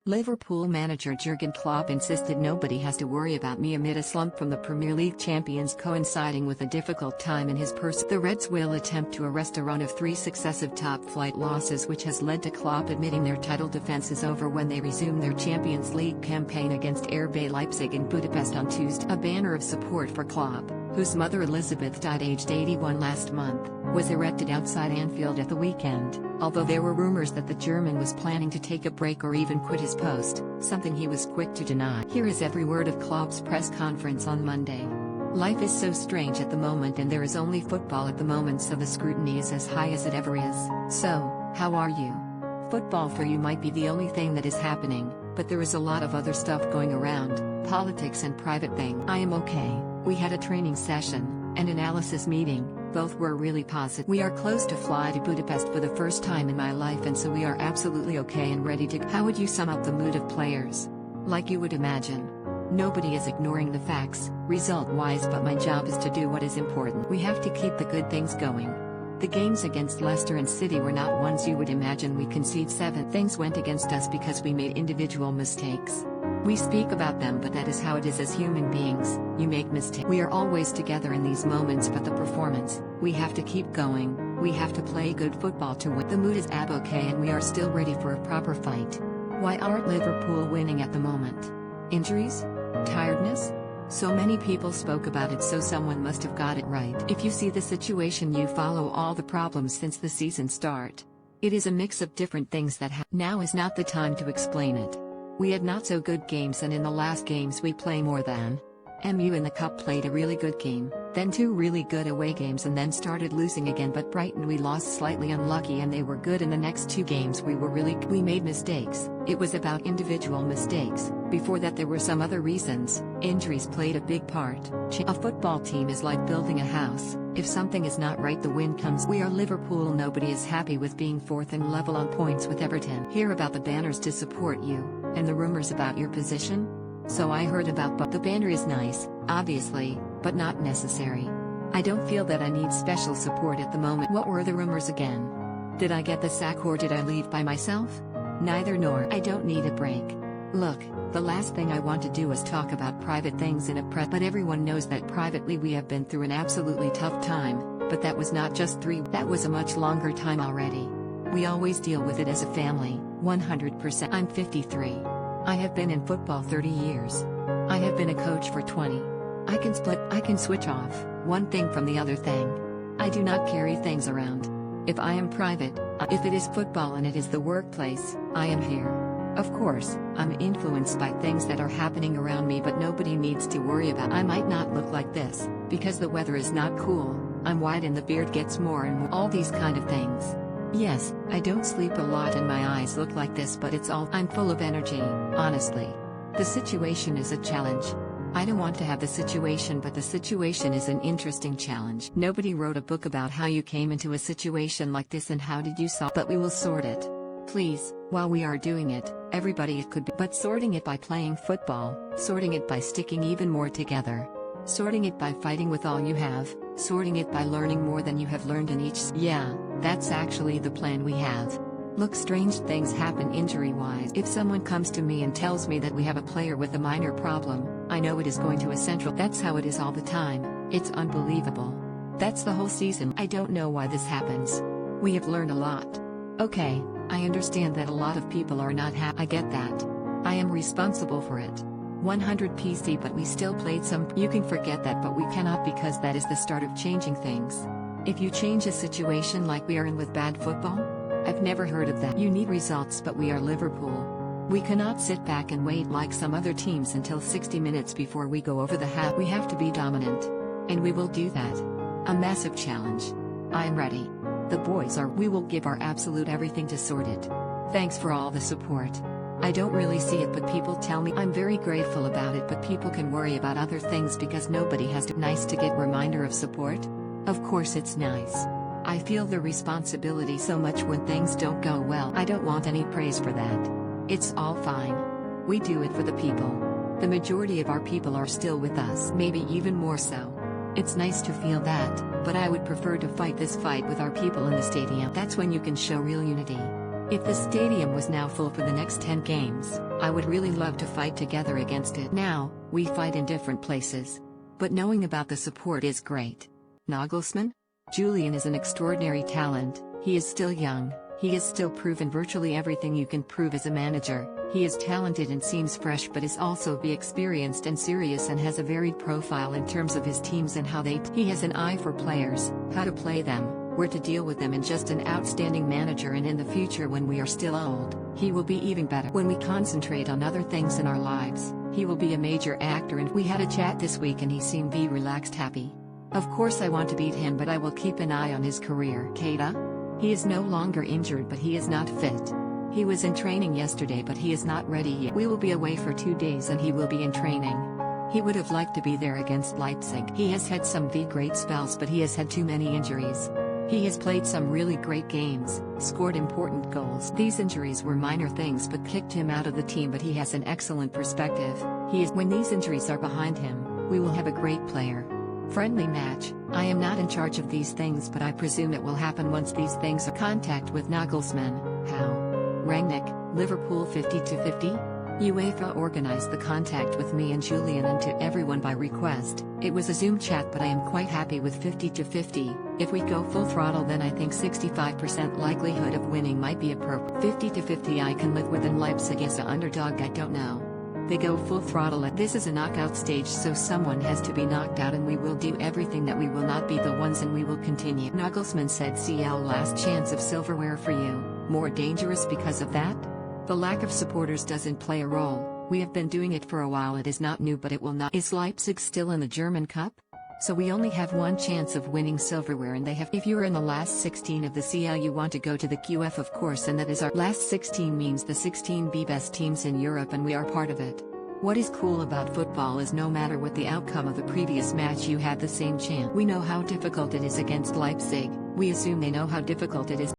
Liverpool manager Jurgen Klopp insisted nobody has to worry about me amid a slump from the Premier League champions coinciding with a difficult time in his purse. The Reds will attempt to arrest a run of 3 successive top-flight losses, which has led to Klopp admitting their title defense is over when they resume their Champions League campaign against RB Leipzig in Budapest on Tuesday. A banner of support for Klopp, whose mother Elisabeth died aged 81 last month, was erected outside Anfield at the weekend, although there were rumours that the German was planning to take a break or even quit his post, something he was quick to deny. Here is every word of Klopp's press conference on Monday. Life is so strange at the moment and there is only football at the moment, so the scrutiny is as high as it ever is. So, how are you? Football for you might be the only thing that is happening, but there is a lot of other stuff going around, politics and private thing. I am okay. We had a training session, an analysis meeting. Both were really positive. We are close to fly to Budapest for the first time in my life, and so we are absolutely okay and ready to. How would you sum up the mood of players? Like you would imagine. Nobody is ignoring the facts, result-wise, but my job is to do what is important. We have to keep the good things going. The games against Leicester and City were not ones you would imagine. We concede 7. Things went against us because we made individual mistakes. We speak about them, but that is how it is as human beings. You make mistakes. We are always together in these moments, but the performance, we have to keep going. We have to play good football to win. The mood is okay and we are still ready for a proper fight. Why aren't Liverpool winning at the moment? Injuries? Tiredness? So many people spoke about it, so someone must have got it right. If you see the situation, you follow all the problems since the season start. It is a mix of different things that happen. Now is not the time to explain it. We had not so good games, and in the last games we play more than. MU in the cup played a really good game, then 2 really good away games, and then started losing again. But Brighton we lost, slightly unlucky, and they were good in the next 2 games. We made mistakes. It was about individual mistakes. Before that there were some other reasons. Injuries played a big part. A football team is like building a house. If something is not right, the wind comes. We are Liverpool. Nobody is happy with being 4th and level on points with Everton. Hear about the banners to support you, and the rumours about your position? So I heard about, but the banner is nice, obviously, but not necessary. I don't feel that I need special support at the moment. What were the rumours again? Did I get the sack or did I leave by myself? Neither nor. I don't need a break. Look, the last thing I want to do is talk about private things in a press, but everyone knows that privately we have been through an absolutely tough time, but that was not just 3, that was a much longer time already. We always deal with it as a family, 100%. I'm 53. I have been in football 30 years. I have been a coach for 20. I can switch off one thing from the other thing. I do not carry things around. If I am private, if it is football and it is the workplace, I am here. Of course, I'm influenced by things that are happening around me, but nobody needs to worry about. I might not look like this, because the weather is not cool, I'm white and the beard gets more and more. All these kind of things. Yes, I don't sleep a lot and my eyes look like this, but it's all. I'm full of energy, honestly. The situation is a challenge. I don't want to have the situation, but the situation is an interesting challenge. Nobody wrote a book about how you came into a situation like this and how did you solve, but we will sort it. Please, while we are doing it, everybody it could be, but sorting it by playing football, sorting it by sticking even more together. Sorting it by fighting with all you have, sorting it by learning more than you have learned in each. Yeah, that's actually the plan we have. Look, strange things happen injury-wise. If someone comes to me and tells me that we have a player with a minor problem, I know it is going to a central. That's how it is all the time. It's unbelievable. That's the whole season. I don't know why this happens. We have learned a lot. Okay, I understand that a lot of people are not happy. I get that. I am responsible for it. 100%, but we still played some. You can forget that, but we cannot, because that is the start of changing things. If you change a situation like we are in with bad football, I've never heard of that. You need results, but we are Liverpool. We cannot sit back and wait like some other teams until 60 minutes before we go over the half. We have to be dominant. And we will do that. A massive challenge. I am ready. The boys are. We will give our absolute everything to sort it. Thanks for all the support. I don't really see it, but people tell me. I'm very grateful about it, but people can worry about other things because nobody has to. Nice to get reminder of support. Of course it's nice. I feel the responsibility so much when things don't go well. I don't want any praise for that. It's all fine. We do it for the people. The majority of our people are still with us, maybe even more so. It's nice to feel that, but I would prefer to fight this fight with our people in the stadium. That's when you can show real unity. If the stadium was now full for the next 10 games, I would really love to fight together against it. Now, we fight in different places. But knowing about the support is great. Nagelsmann? Julian is an extraordinary talent. He is still young. He has still proven virtually everything you can prove as a manager. He is talented and seems fresh, but is also be experienced and serious, and has a varied profile in terms of his teams and how they He has an eye for players, how to play them, where to deal with them, and just an outstanding manager. And in the future, when we are still old, he will be even better. When we concentrate on other things in our lives, he will be a major actor. And we had a chat this week and he seemed be relaxed, happy. Of course I want to beat him, but I will keep an eye on his career. Keita? He is no longer injured, but he is not fit. He was in training yesterday, but he is not ready yet. We will be away for 2 days and he will be in training. He would have liked to be there against Leipzig. He has had some great spells, but he has had too many injuries. He has played some really great games, scored important goals. These injuries were minor things but kicked him out of the team, but he has an excellent perspective. When these injuries are behind him, we will have a great player. Friendly match. I am not in charge of these things, but I presume it will happen once these things are contact with Nagelsmann. How? Rangnick, Liverpool 50-50? UEFA organized the contact with me and Julian and to everyone by request. It was a Zoom chat, but I am quite happy with 50-50. If we go full throttle, then I think 65% likelihood of winning might be appropriate. 50-50 I can live with, and Leipzig as an underdog I don't know. They go full throttle. This is a knockout stage, so someone has to be knocked out, and we will do everything that we will not be the ones, and we will continue. Nagelsmann said CL last chance of silverware for you. More dangerous because of that? The lack of supporters doesn't play a role. We have been doing it for a while. It is not new, but it will not. Is Leipzig still in the German Cup? So we only have one chance of winning silverware, and they have. If you are in the last 16 of the CL, you want to go to the QF, of course, and that is our last 16 means the 16 best teams in Europe, and we are part of it. What is cool about football is no matter what the outcome of the previous match, you had the same chance. We know how difficult it is against Leipzig. We assume they know how difficult it is.